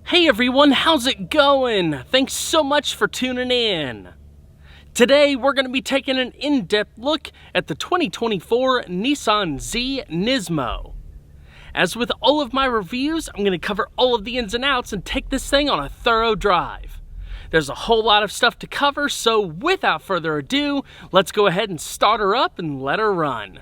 Hey everyone, how's it going? Thanks so much for tuning in. Today we're going to be taking an in-depth look at the 2024 Nissan Z NISMO. As with all of my reviews, I'm going to cover all of the ins and outs and take this thing on a thorough drive. There's a whole lot of stuff to cover, so without further ado, let's go ahead and start her up and let her run.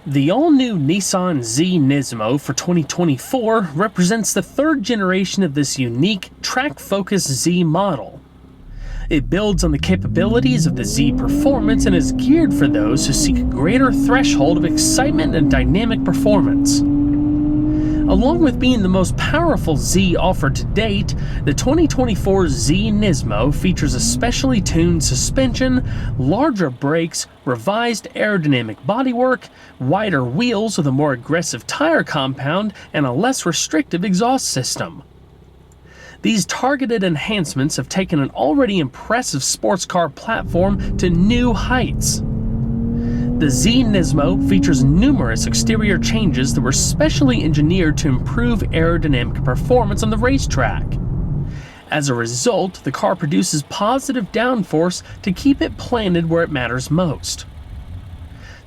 The all-new Nissan Z NISMO for 2024 represents the third generation of this unique track-focused Z model. It builds on the capabilities of the Z Performance and is geared for those who seek a greater threshold of excitement and dynamic performance. Along with being the most powerful Z offered to date, the 2024 Z NISMO features a specially tuned suspension, larger brakes, revised aerodynamic bodywork, wider wheels with a more aggressive tire compound, and a less restrictive exhaust system. These targeted enhancements have taken an already impressive sports car platform to new heights. The Z NISMO features numerous exterior changes that were specially engineered to improve aerodynamic performance on the racetrack. As a result, the car produces positive downforce to keep it planted where it matters most.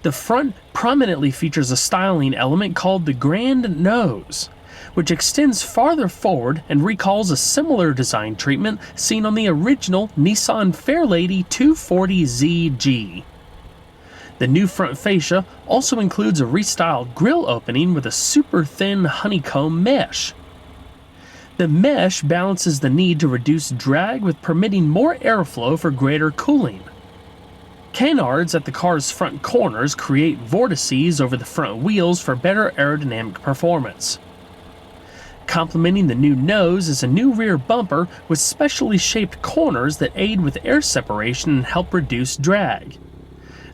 The front prominently features a styling element called the Grand Nose, which extends farther forward and recalls a similar design treatment seen on the original Nissan Fairlady 240ZG. The new front fascia also includes a restyled grille opening with a super thin honeycomb mesh. The mesh balances the need to reduce drag with permitting more airflow for greater cooling. Canards at the car's front corners create vortices over the front wheels for better aerodynamic performance. Complementing the new nose is a new rear bumper with specially shaped corners that aid with air separation and help reduce drag.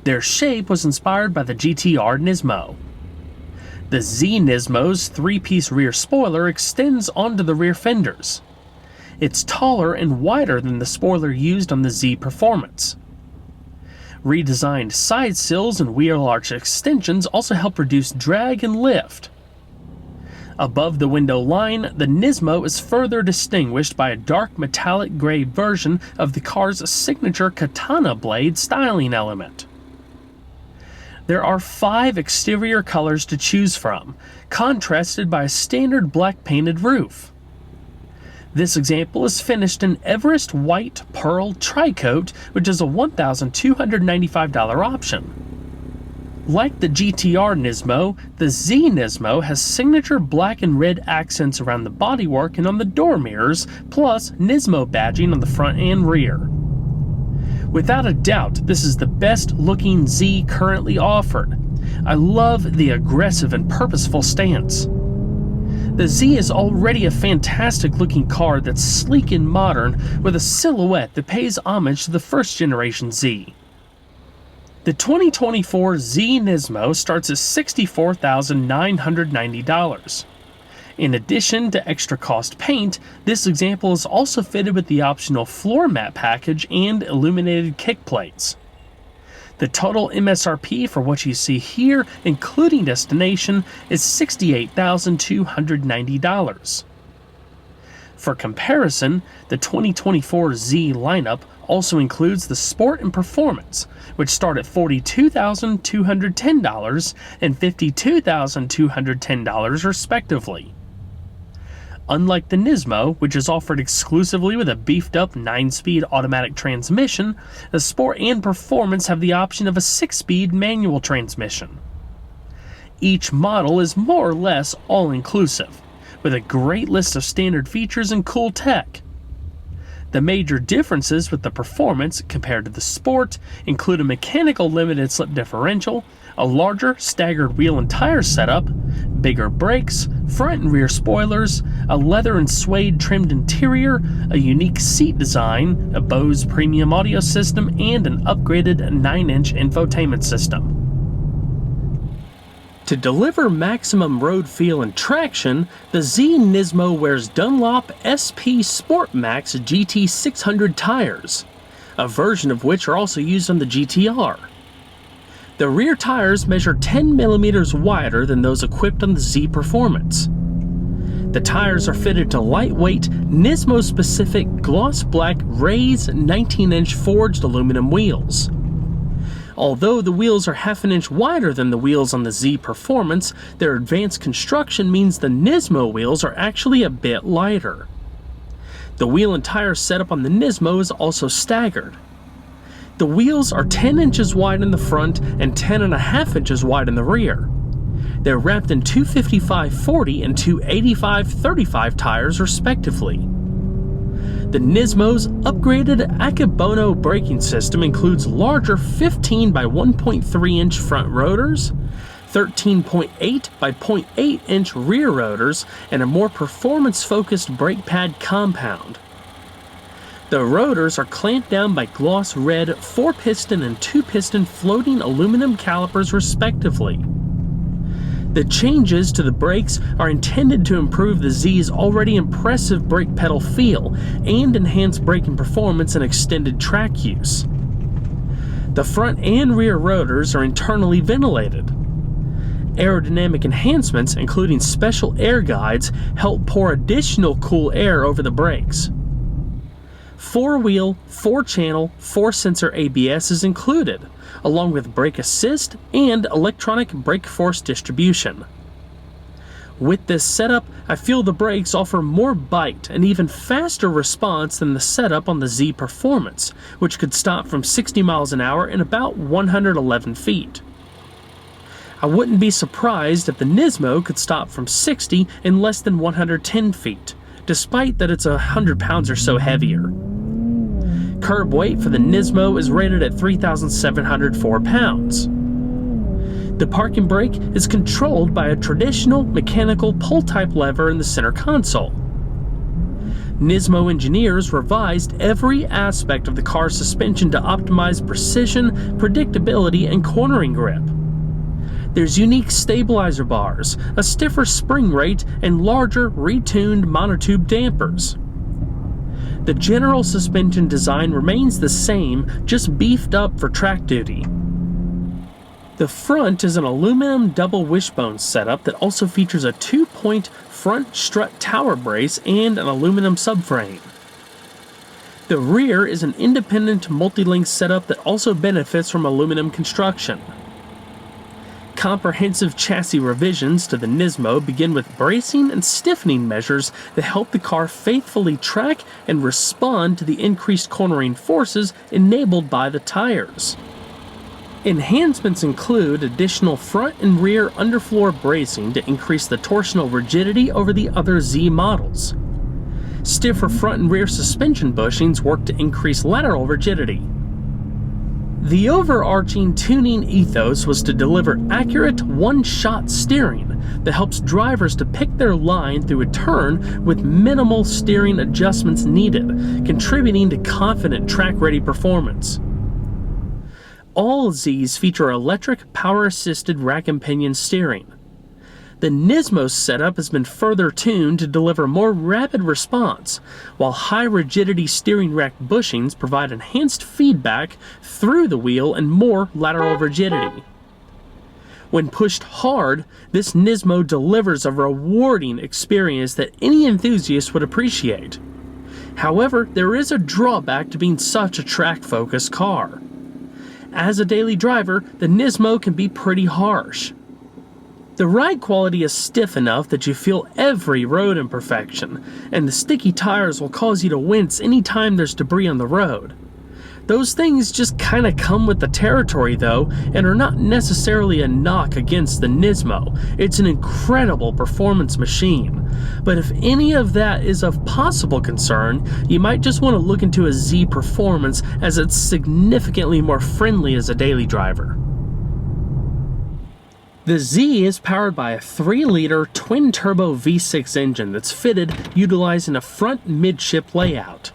Their shape was inspired by the GTR NISMO. The Z NISMO's three-piece rear spoiler extends onto the rear fenders. It's taller and wider than the spoiler used on the Z Performance. Redesigned side sills and wheel arch extensions also help reduce drag and lift. Above the window line, the NISMO is further distinguished by a dark metallic gray version of the car's signature katana blade styling element. There are 5 exterior colors to choose from, contrasted by a standard black painted roof. This example is finished in Everest White Pearl Tricoat, which is a $1,295 option. Like the GTR NISMO, the Z NISMO has signature black and red accents around the bodywork and on the door mirrors, plus NISMO badging on the front and rear. Without a doubt, this is the best looking Z currently offered. I love the aggressive and purposeful stance. The Z is already a fantastic looking car that's sleek and modern with a silhouette that pays homage to the first generation Z. The 2024 Z NISMO starts at $64,990. In addition to extra cost paint, this example is also fitted with the optional floor mat package and illuminated kick plates. The total MSRP for what you see here, including destination, is $68,290. For comparison, the 2024 Z lineup also includes the Sport and Performance, which start at $42,210 and $52,210 respectively. Unlike the NISMO, which is offered exclusively with a beefed-up 9-speed automatic transmission, the Sport and Performance have the option of a 6-speed manual transmission. Each model is more or less all-inclusive, with a great list of standard features and cool tech. The major differences with the performance compared to the Sport include a mechanical limited slip differential, a larger staggered wheel and tire setup, bigger brakes, front and rear spoilers, a leather and suede trimmed interior, a unique seat design, a Bose premium audio system, and an upgraded 9-inch infotainment system. To deliver maximum road feel and traction, the Z NISMO wears Dunlop SP Sport Max GT 600 tires, a version of which are also used on the GTR. The rear tires measure 10 millimeters wider than those equipped on the Z Performance. The tires are fitted to lightweight, NISMO-specific gloss black Rays 19-inch forged aluminum wheels. Although the wheels are half an inch wider than the wheels on the Z Performance, their advanced construction means the NISMO wheels are actually a bit lighter. The wheel and tire setup on the NISMO is also staggered. The wheels are 10 inches wide in the front and 10.5 inches wide in the rear. They're wrapped in 255/40 and 285/35 tires respectively. The NISMO's upgraded Akebono braking system includes larger 15 by 1.3 inch front rotors, 13.8 by 0.8 inch rear rotors, and a more performance-focused brake pad compound. The rotors are clamped down by gloss red 4-piston and 2-piston floating aluminum calipers respectively. The changes to the brakes are intended to improve the Z's already impressive brake pedal feel and enhance braking performance and extended track use. The front and rear rotors are internally ventilated. Aerodynamic enhancements, including special air guides, help pour additional cool air over the brakes. 4-wheel, 4-channel, 4-sensor ABS is included, along with brake assist and electronic brake force distribution. With this setup, I feel the brakes offer more bite and even faster response than the setup on the Z Performance, which could stop from 60 miles an hour in about 111 feet. I wouldn't be surprised if the NISMO could stop from 60 in less than 110 feet, despite that it's 100 pounds or so heavier. Curb weight for the NISMO is rated at 3,704 pounds. The parking brake is controlled by a traditional mechanical pull-type lever in the center console. NISMO engineers revised every aspect of the car's suspension to optimize precision, predictability, and cornering grip. There's unique stabilizer bars, a stiffer spring rate, and larger, retuned monotube dampers. The general suspension design remains the same, just beefed up for track duty. The front is an aluminum double wishbone setup that also features a 2-point front strut tower brace and an aluminum subframe. The rear is an independent multi-link setup that also benefits from aluminum construction. Comprehensive chassis revisions to the NISMO begin with bracing and stiffening measures that help the car faithfully track and respond to the increased cornering forces enabled by the tires. Enhancements include additional front and rear underfloor bracing to increase the torsional rigidity over the other Z models. Stiffer front and rear suspension bushings work to increase lateral rigidity. The overarching tuning ethos was to deliver accurate one-shot steering that helps drivers to pick their line through a turn with minimal steering adjustments needed, contributing to confident track-ready performance. All Zs feature electric power-assisted rack and pinion steering. The NISMO setup has been further tuned to deliver more rapid response, while high-rigidity steering rack bushings provide enhanced feedback through the wheel and more lateral rigidity. When pushed hard, this NISMO delivers a rewarding experience that any enthusiast would appreciate. However, there is a drawback to being such a track-focused car. As a daily driver, the NISMO can be pretty harsh. The ride quality is stiff enough that you feel every road imperfection, and the sticky tires will cause you to wince anytime there's debris on the road. Those things just kinda come with the territory though, and are not necessarily a knock against the Nismo. It's an incredible performance machine. But if any of that is of possible concern, you might just want to look into a Z Performance, as it's significantly more friendly as a daily driver. The Z is powered by a 3-liter twin-turbo V6 engine that's fitted utilizing a front midship layout.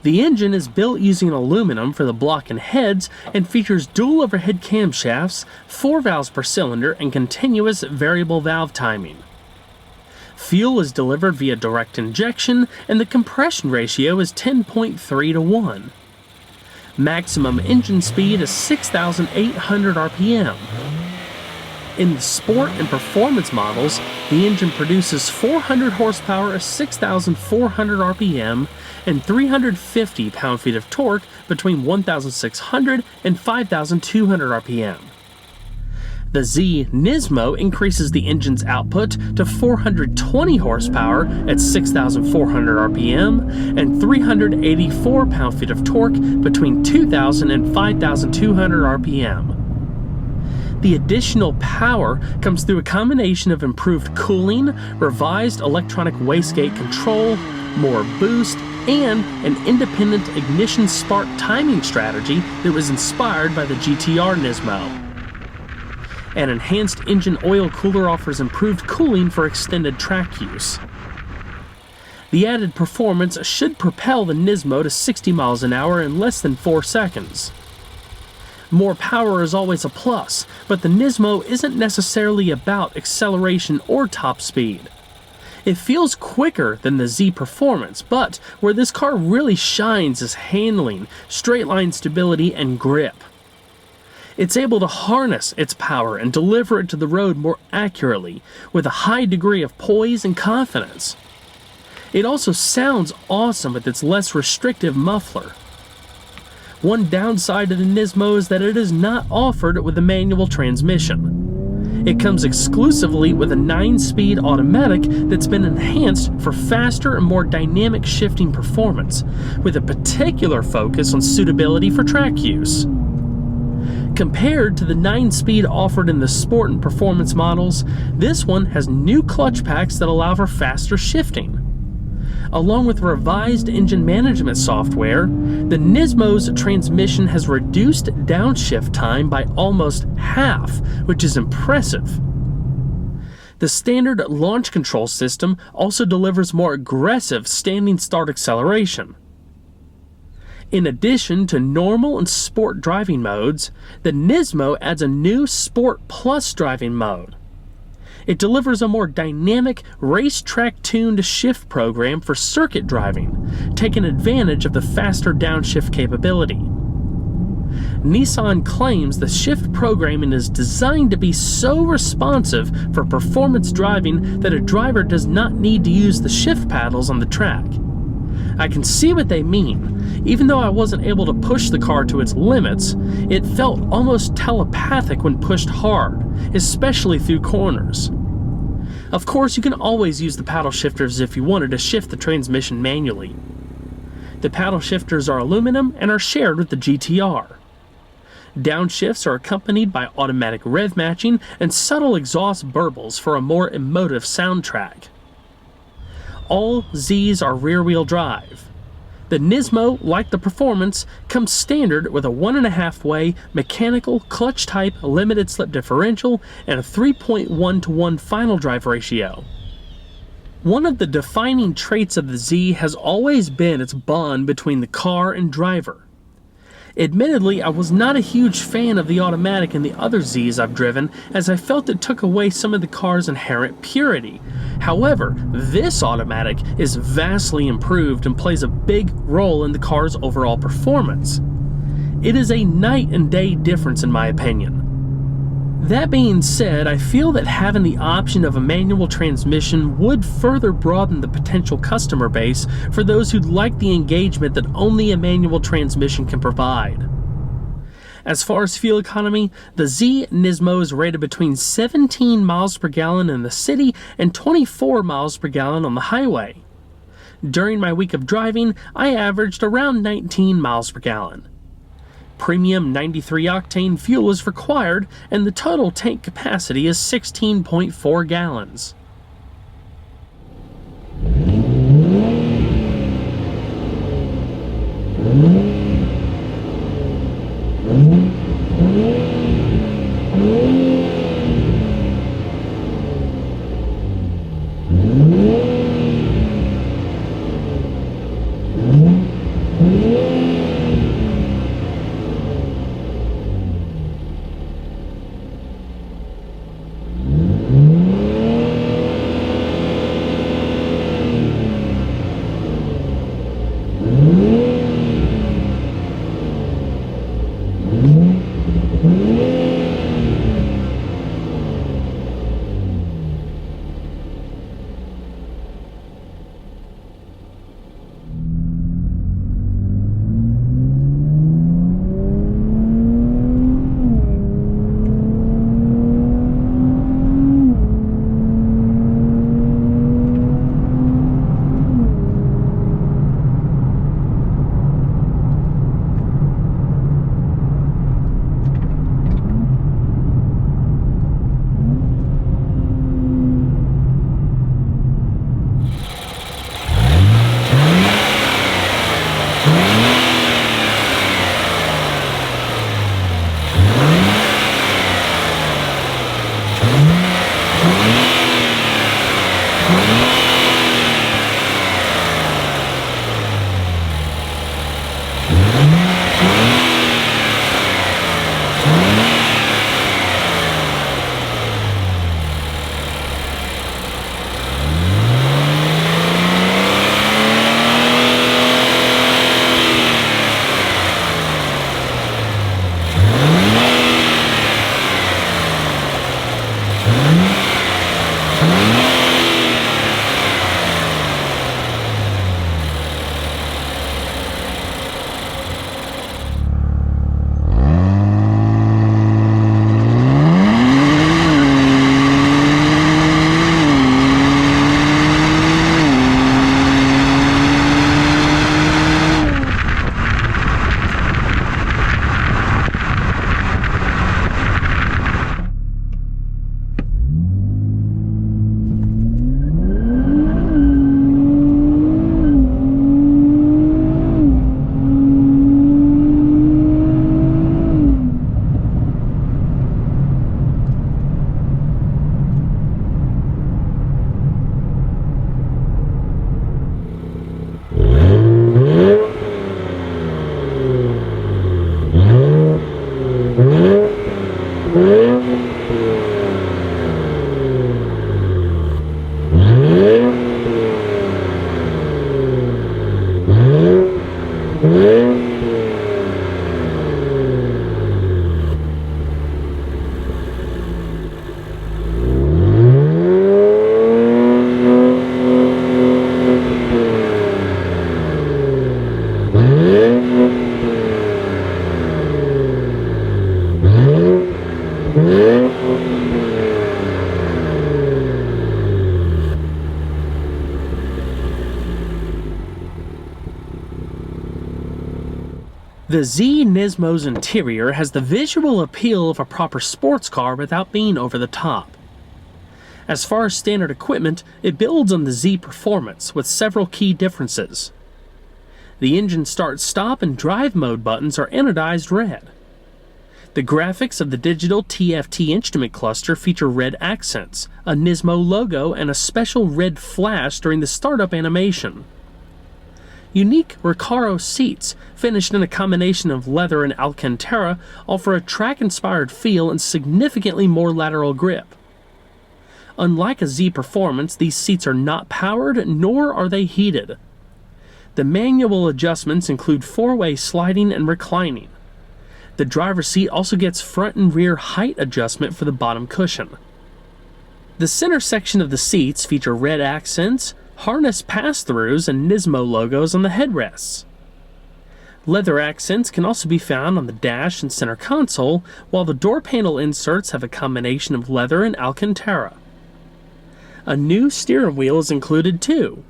The engine is built using aluminum for the block and heads and features dual overhead camshafts, 4 valves per cylinder, and continuous variable valve timing. Fuel is delivered via direct injection, and the compression ratio is 10.3 to 1. Maximum engine speed is 6,800 RPM. In the sport and performance models, the engine produces 400 horsepower at 6,400 RPM and 350 pound-feet of torque between 1,600 and 5,200 RPM. The Z NISMO increases the engine's output to 420 horsepower at 6,400 RPM and 384 pound-feet of torque between 2,000 and 5,200 RPM. The additional power comes through a combination of improved cooling, revised electronic wastegate control, more boost, and an independent ignition spark timing strategy that was inspired by the GTR Nismo. An enhanced engine oil cooler offers improved cooling for extended track use. The added performance should propel the Nismo to 60 miles an hour in less than 4 seconds. More power is always a plus, but the Nismo isn't necessarily about acceleration or top speed. It feels quicker than the Z Performance, but where this car really shines is handling, straight line stability, and grip. It's able to harness its power and deliver it to the road more accurately, with a high degree of poise and confidence. It also sounds awesome with its less restrictive muffler. One downside to the Nismo is that it is not offered with a manual transmission. It comes exclusively with a 9-speed automatic that's been enhanced for faster and more dynamic shifting performance, with a particular focus on suitability for track use. Compared to the 9-speed offered in the sport and performance models, this one has new clutch packs that allow for faster shifting. Along with revised engine management software, the Nismo's transmission has reduced downshift time by almost half, which is impressive. The standard launch control system also delivers more aggressive standing start acceleration. In addition to normal and sport driving modes, the Nismo adds a new Sport Plus driving mode. It delivers a more dynamic, racetrack-tuned shift program for circuit driving, taking advantage of the faster downshift capability. Nissan claims the shift programming is designed to be so responsive for performance driving that a driver does not need to use the shift paddles on the track. I can see what they mean. Even though I wasn't able to push the car to its limits, it felt almost telepathic when pushed hard, especially through corners. Of course, you can always use the paddle shifters if you wanted to shift the transmission manually. The paddle shifters are aluminum and are shared with the GTR. Downshifts are accompanied by automatic rev matching and subtle exhaust burbles for a more emotive soundtrack. All Zs are rear-wheel drive. The Nismo, like the Performance, comes standard with a 1.5-way mechanical clutch-type limited slip differential and a 3.1-to-1 final drive ratio. One of the defining traits of the Z has always been its bond between the car and driver. Admittedly, I was not a huge fan of the automatic in the other Zs I've driven, as I felt it took away some of the car's inherent purity. However, this automatic is vastly improved and plays a big role in the car's overall performance. It is a night and day difference in my opinion. That being said, I feel that having the option of a manual transmission would further broaden the potential customer base for those who'd like the engagement that only a manual transmission can provide. As far as fuel economy, the Z NISMO is rated between 17 miles per gallon in the city and 24 miles per gallon on the highway. During my week of driving, I averaged around 19 miles per gallon. Premium 93-octane fuel is required, and the total tank capacity is 16.4 gallons. The Z NISMO's interior has the visual appeal of a proper sports car without being over the top. As far as standard equipment, it builds on the Z Performance with several key differences. The engine start-stop and drive mode buttons are anodized red. The graphics of the digital TFT instrument cluster feature red accents, a NISMO logo, and a special red flash during the startup animation. Unique Recaro seats, finished in a combination of leather and Alcantara, offer a track-inspired feel and significantly more lateral grip. Unlike a Z Performance, these seats are not powered, nor are they heated. The manual adjustments include four-way sliding and reclining. The driver's seat also gets front and rear height adjustment for the bottom cushion. The center section of the seats feature red accents, harness pass-throughs, and NISMO logos on the headrests. Leather accents can also be found on the dash and center console, while the door panel inserts have a combination of leather and Alcantara. A new steering wheel is included too,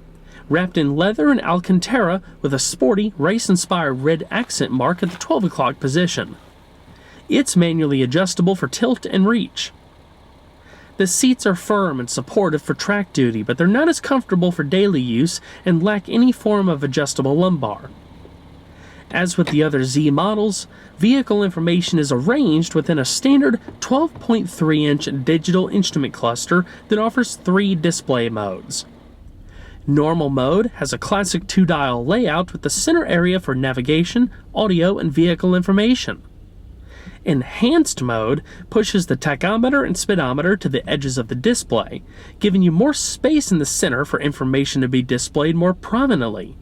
wrapped in leather and Alcantara with a sporty, race-inspired red accent mark at the 12 o'clock position. It's manually adjustable for tilt and reach. The seats are firm and supportive for track duty, but they're not as comfortable for daily use and lack any form of adjustable lumbar. As with the other Z models, vehicle information is arranged within a standard 12.3-inch digital instrument cluster that offers 3 display modes. Normal mode has a classic 2-dial layout with the center area for navigation, audio, and vehicle information. Enhanced mode pushes the tachometer and speedometer to the edges of the display, giving you more space in the center for information to be displayed more prominently.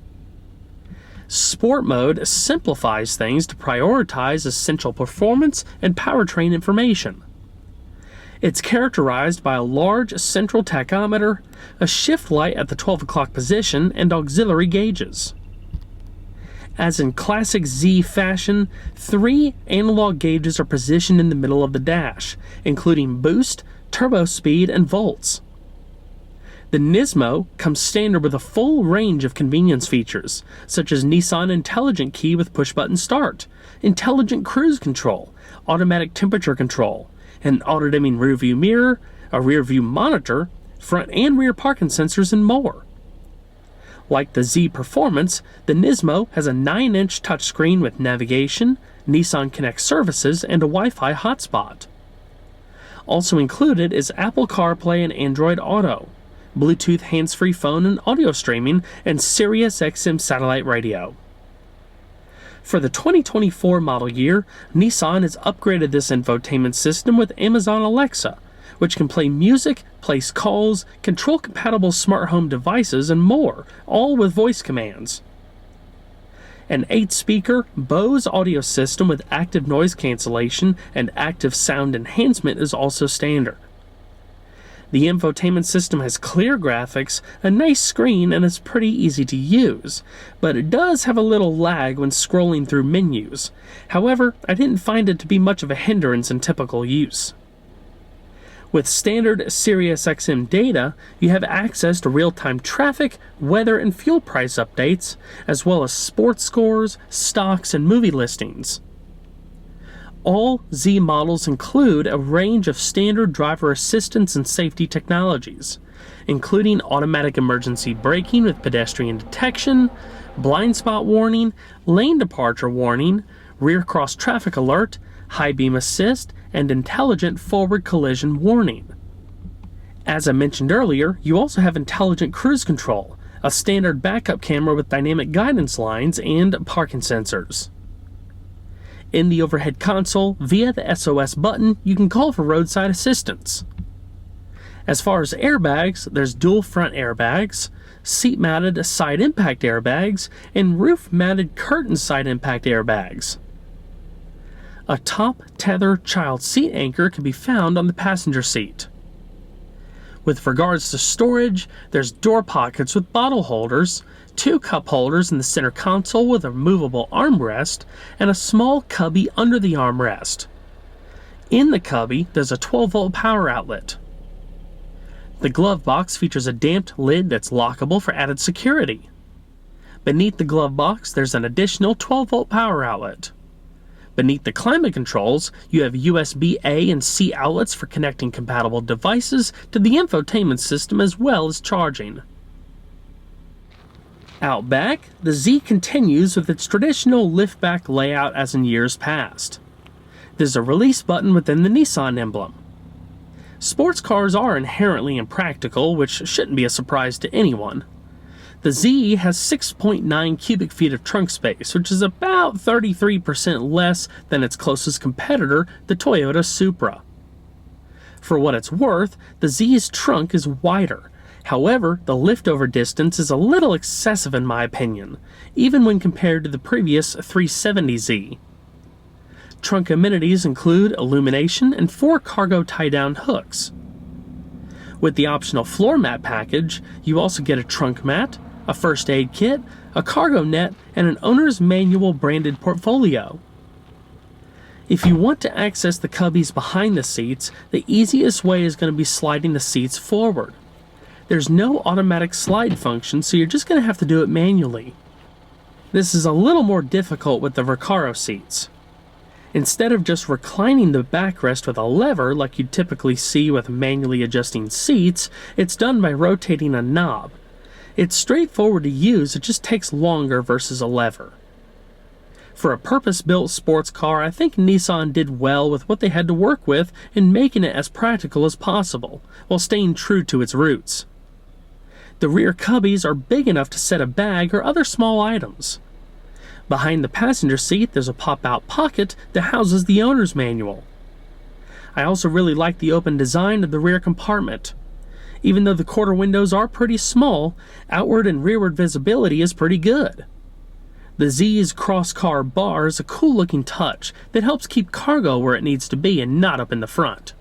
Sport mode simplifies things to prioritize essential performance and powertrain information. It's characterized by a large central tachometer, a shift light at the 12 o'clock position, and auxiliary gauges. As in classic Z fashion, 3 analog gauges are positioned in the middle of the dash, including boost, turbo speed, and volts. The Nismo comes standard with a full range of convenience features, such as Nissan Intelligent Key with push-button start, intelligent cruise control, automatic temperature control, an auto-dimming rearview mirror, a rearview monitor, front and rear parking sensors, and more. Like the Z Performance, the Nismo has a 9-inch touchscreen with navigation, Nissan Connect services, and a Wi-Fi hotspot. Also included is Apple CarPlay and Android Auto, Bluetooth hands-free phone and audio streaming, and Sirius XM satellite radio. For the 2024 model year, Nissan has upgraded this infotainment system with Amazon Alexa, which can play music, place calls, control compatible smart home devices, and more, all with voice commands. An 8-speaker Bose audio system with active noise cancellation and active sound enhancement is also standard. The infotainment system has clear graphics, a nice screen, and is pretty easy to use, but it does have a little lag when scrolling through menus. However, I didn't find it to be much of a hindrance in typical use. With standard SiriusXM data, you have access to real-time traffic, weather, and fuel price updates, as well as sports scores, stocks, and movie listings. All Z models include a range of standard driver assistance and safety technologies, including automatic emergency braking with pedestrian detection, blind spot warning, lane departure warning, rear cross traffic alert, high beam assist, and intelligent forward collision warning. As I mentioned earlier, you also have intelligent cruise control, a standard backup camera with dynamic guidance lines, and parking sensors. In the overhead console, via the SOS button, you can call for roadside assistance. As far as airbags, there's dual front airbags, seat-mounted side impact airbags, and roof-mounted curtain side impact airbags. A top tether child seat anchor can be found on the passenger seat. With regards to storage, there's door pockets with bottle holders, 2 cup holders in the center console with a removable armrest, and a small cubby under the armrest. In the cubby, there's a 12-volt power outlet. The glove box features a damped lid that's lockable for added security. Beneath the glove box, there's an additional 12-volt power outlet. Beneath the climate controls, you have USB-A and C outlets for connecting compatible devices to the infotainment system as well as charging. Out back, the Z continues with its traditional liftback layout as in years past. There's a release button within the Nissan emblem. Sports cars are inherently impractical, which shouldn't be a surprise to anyone. The Z has 6.9 cubic feet of trunk space, which is about 33% less than its closest competitor, the Toyota Supra. For what it's worth, the Z's trunk is wider. However, the liftover distance is a little excessive in my opinion, even when compared to the previous 370Z. Trunk amenities include illumination and 4 cargo tie-down hooks. With the optional floor mat package, you also get a trunk mat, a first aid kit, a cargo net, and an owner's manual branded portfolio. If you want to access the cubbies behind the seats, the easiest way is going to be sliding the seats forward. There's no automatic slide function, so you're just going to have to do it manually. This is a little more difficult with the Recaro seats. Instead of just reclining the backrest with a lever like you'd typically see with manually adjusting seats, it's done by rotating a knob. It's straightforward to use, it just takes longer versus a lever. For a purpose-built sports car, I think Nissan did well with what they had to work with in making it as practical as possible, while staying true to its roots. The rear cubbies are big enough to set a bag or other small items. Behind the passenger seat, there's a pop-out pocket that houses the owner's manual. I also really like the open design of the rear compartment. Even though the quarter windows are pretty small, outward and rearward visibility is pretty good. The Z's cross-car bar is a cool-looking touch that helps keep cargo where it needs to be and not up in the front.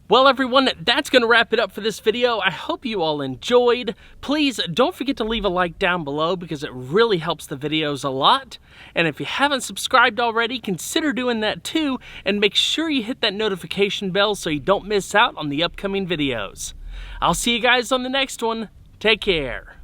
Well everyone, that's going to wrap it up for this video. I hope you all enjoyed. Please don't forget to leave a like down below because it really helps the videos a lot. And if you haven't subscribed already, consider doing that too. And make sure you hit that notification bell so you don't miss out on the upcoming videos. I'll see you guys on the next one. Take care.